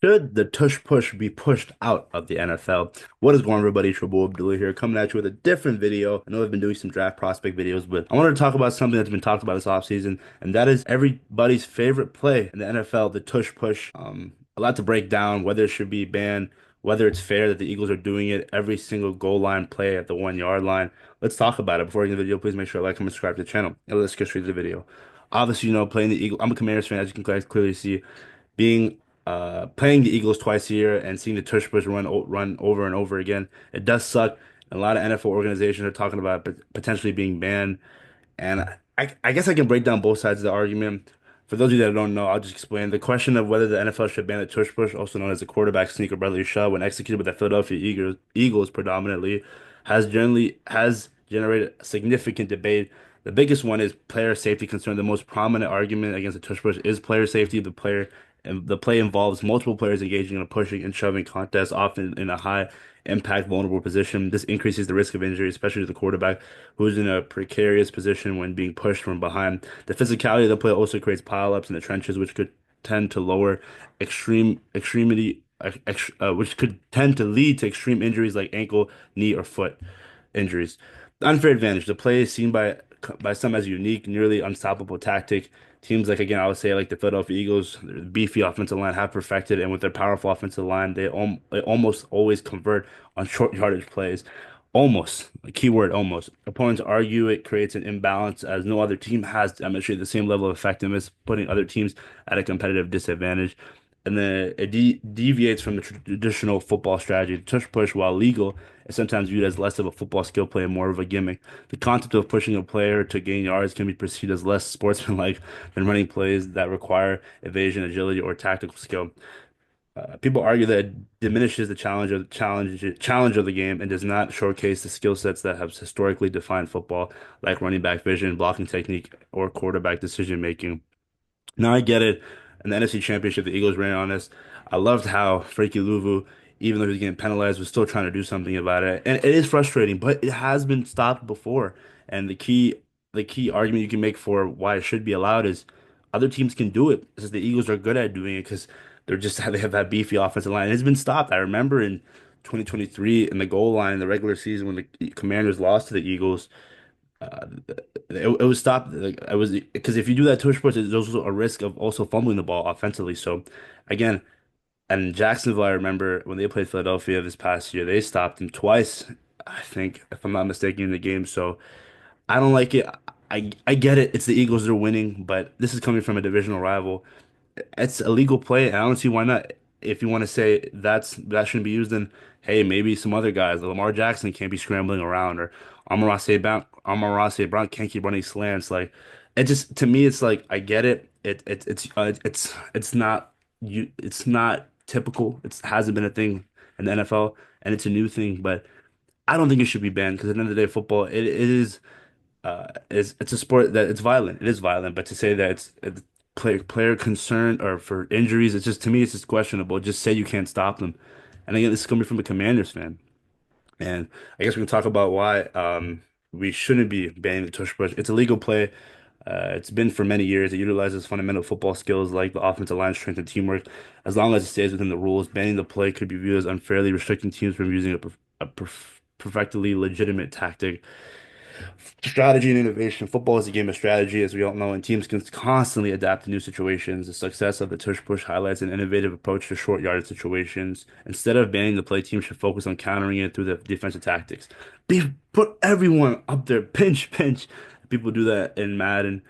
Should the tush push be pushed out of the NFL? What is going on, everybody? Trouble Abdullah here, coming at you with a different video. I know I've been doing some draft prospect videos, but I wanted to talk about something that's been talked about this offseason, and that is everybody's favorite play in the NFL, the tush push. A lot to break down, whether it should be banned, whether it's fair that the Eagles are doing it every single goal line play at the 1 yard line. Let's talk about it. Before we get into the video, please make sure to like, comment, subscribe to the channel. And let's get straight to the video. Obviously, playing the Eagles, I'm a Commanders fan, as you can guys clearly see. Being Playing the Eagles twice a year and seeing the tush push run over and over again, it does suck. A lot of NFL organizations are talking about potentially being banned, and I guess I can break down both sides of the argument. For those of you that don't know, I'll just explain. The question of whether the NFL should ban the tush push, also known as the quarterback sneak or brotherly shove, when executed with the Philadelphia Eagles predominantly, has generated significant debate. The biggest one is player safety concern. The most prominent argument against the tush push is player safety. The play involves multiple players engaging in a pushing and shoving contest, often in a high impact, vulnerable position. This increases the risk of injury, especially to the quarterback, who is in a precarious position when being pushed from behind. The physicality of the play also creates pileups in the trenches, which could tend to lower extremity, which could tend to lead to extreme injuries like ankle, knee, or foot injuries. The unfair advantage. The play is seen by some as a unique, nearly unstoppable tactic. Teams like, again, I would say, like the Philadelphia Eagles, their beefy offensive line have perfected, and with their powerful offensive line, they almost always convert on short yardage plays. Almost, a keyword almost. Opponents argue it creates an imbalance as no other team has demonstrated the same level of effectiveness, putting other teams at a competitive disadvantage. And then it deviates from the traditional football strategy. The tush push, while legal, is sometimes viewed as less of a football skill play and more of a gimmick. The concept of pushing a player to gain yards can be perceived as less sportsmanlike than running plays that require evasion, agility, or tactical skill. People argue that it diminishes the challenge of the game and does not showcase the skill sets that have historically defined football, like running back vision, blocking technique, or quarterback decision making. Now I get it. In the NFC Championship, the Eagles ran on us. I loved how Frankie Louvu, even though he was getting penalized, was still trying to do something about it. And it is frustrating, but it has been stopped before. And the key argument you can make for why it should be allowed is other teams can do it. Because the Eagles are good at doing it because they have that beefy offensive line. And it's been stopped. I remember in 2023 in the goal line in the regular season when the Commanders lost to the Eagles. It was stopped. Like I was because if you do that tush push, there's also a risk of also fumbling the ball offensively. So again, and Jacksonville, I remember when they played Philadelphia this past year, they stopped him twice, I think, if I'm not mistaken, in the game. So I don't like it. I get it. It's the Eagles, they're winning, but this is coming from a divisional rival. It's a legal play. And I don't see why not. If you want to say that shouldn't be used, then hey, maybe some other guys, like Lamar Jackson can't be scrambling around, or Amon-Ra St. Brown can't keep running slants. Like it just to me, it's like I get it. It's not it's not typical. It hasn't been a thing in the NFL, and it's a new thing. But I don't think it should be banned because at the end of the day, football it's a sport that it's violent. It is violent, but to say that it's player concern or for injuries, it's just to me it's just questionable. Just say you can't stop them. And again, this is coming from a Commanders fan. And I guess we can talk about why we shouldn't be banning the tush push. It's a legal play. It's been for many years. It utilizes fundamental football skills like the offensive line strength and teamwork. As long as it stays within the rules, banning the play could be viewed as unfairly restricting teams from using perfectly legitimate tactic. Strategy and innovation. Football is a game of strategy, as we all know, and teams can constantly adapt to new situations. The success of the tush push highlights an innovative approach to short yardage situations. Instead of banning the play, teams should focus on countering it through the defensive tactics. Put everyone up there, pinch, pinch. People do that in Madden.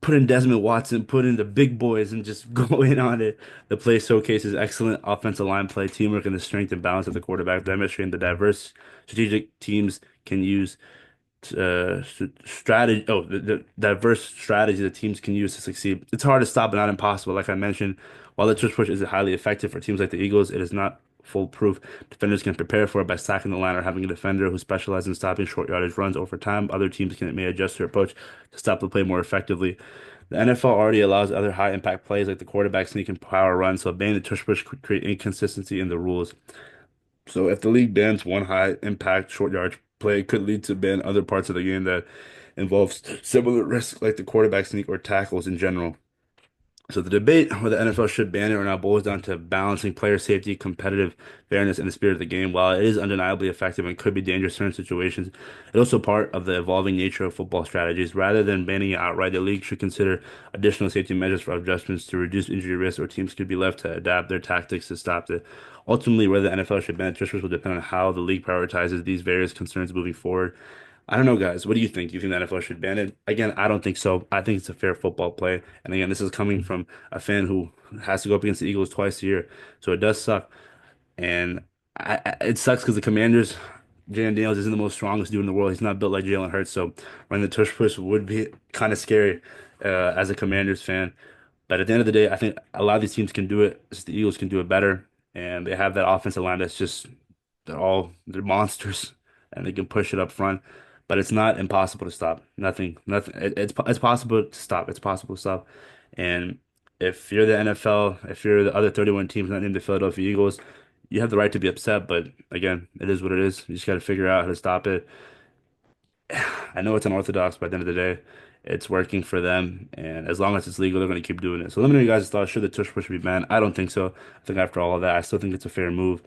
Put in Desmond Watson, put in the big boys, and just go in on it. The play showcases excellent offensive line play, teamwork, and the strength and balance of the quarterback, demonstrating the diverse strategic teams can use strategy. Oh, the diverse strategy that teams can use to succeed. It's hard to stop, but not impossible. Like I mentioned, while the tush push is highly effective for teams like the Eagles, it is not foolproof. Defenders can prepare for it by stacking the line or having a defender who specializes in stopping short yardage runs over time. Other teams may adjust their approach to stop the play more effectively. The NFL already allows other high impact plays like the quarterback sneak and power run, so banning the tush push could create inconsistency in the rules. So if the league bans one high impact short yardage play, it could lead to ban other parts of the game that involves similar risks, like the quarterback sneak or tackles in general. So the debate whether the NFL should ban it or not boils down to balancing player safety, competitive fairness, and the spirit of the game. While it is undeniably effective and could be dangerous in certain situations, it's also part of the evolving nature of football strategies. Rather than banning it outright, the league should consider additional safety measures for adjustments to reduce injury risk, or teams could be left to adapt their tactics to stop it. Ultimately, whether the NFL should ban tush will depend on how the league prioritizes these various concerns moving forward. I don't know, guys. What do you think? Do you think the NFL should ban it? Again, I don't think so. I think it's a fair football play. And again, this is coming from a fan who has to go up against the Eagles twice a year. So it does suck. And it sucks because the Commanders, Jalen Daniels isn't the most strongest dude in the world. He's not built like Jalen Hurts. So running the tush push would be kind of scary as a Commanders fan. But at the end of the day, I think a lot of these teams can do it. It's just the Eagles can do it better. And they have that offensive line that's just, they're monsters and they can push it up front. But it's not impossible to stop. Nothing. It's possible to stop. It's possible to stop. And if you're the NFL, if you're the other 31 teams not named the Philadelphia Eagles, you have the right to be upset. But again, it is what it is. You just got to figure out how to stop it. I know it's unorthodox, but at the end of the day, it's working for them. And as long as it's legal, they're going to keep doing it. So let me know your guys' thoughts. Should the tush push be banned? I don't think so. I think after all of that, I still think it's a fair move.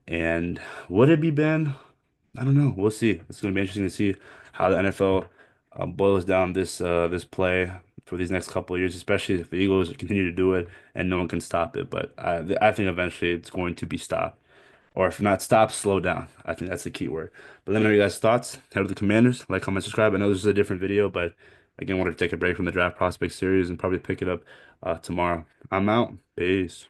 And would it be banned? I don't know. We'll see. It's going to be interesting to see how the NFL boils down this play for these next couple of years, especially if the Eagles continue to do it and no one can stop it. But I think eventually it's going to be stopped. Or if not stop, slow down. I think that's the key word. But let me know your guys' thoughts. Head to the Commanders. Like, comment, subscribe. I know this is a different video, but again, wanted to take a break from the draft prospect series and probably pick it up tomorrow. I'm out. Peace.